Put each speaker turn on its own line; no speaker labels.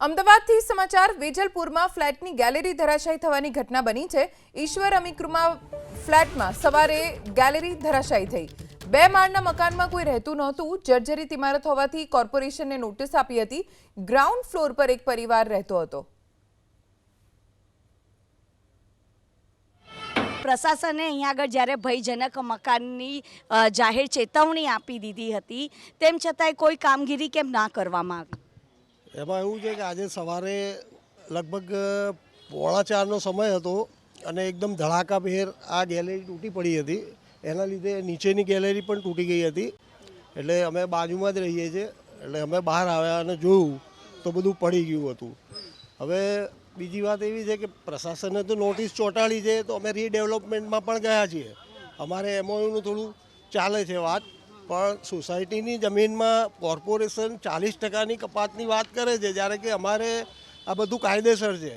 અમદાવાદથી સમાચાર વેજલપુરમાં ફ્લેટની ગેલેરી ધરાશાયી થવાની ઘટના બની છે। ઈશ્વર અમીકૃમા ફ્લેટમાં સવારે ગેલેરી ધરાશાયી થઈ। 2 માળના મકાનમાં કોઈ રહેતું નહોતું। જર્જરિત ઇમારત હોવાથી કોર્પોરેશનને નોટિસ આપી હતી। ગ્રાઉન્ડ ફ્લોર પર એક પરિવાર રહેતો હતો।
પ્રશાસને અહીંયા આગળ જ્યારે ભયજનક મકાનની જાહેર ચેતવણી આપી દીધી હતી, તેમ છતાંય કોઈ કામગીરી કેમ ના કરવામાં આવી?
એમાં એવું છે કે આજે સવારે લગભગ 3:45નો સમય હતો અને એકદમ ધડાકાભેર આ ગેલેરી તૂટી પડી હતી। એના લીધે નીચેની ગેલેરી પણ તૂટી ગઈ હતી। એટલે અમે બાજુમાં જ રહીએ છીએ, એટલે અમે બહાર આવ્યા અને જોયું તો બધું પડી ગયું હતું। હવે બીજી વાત એવી છે કે પ્રશાસને તો નોટિસ ચોંટાડી છે, તો અમે રીડેવલપમેન્ટમાં પણ ગયા છીએ। અમારે એમઓયુનું થોડું ચાલે છે વાત, પણ સોસાયટીની જમીનમાં કોર્પોરેશન 40%ની કપાતની વાત કરે છે, જ્યારે કે અમારે આ બધું કાયદેસર છે।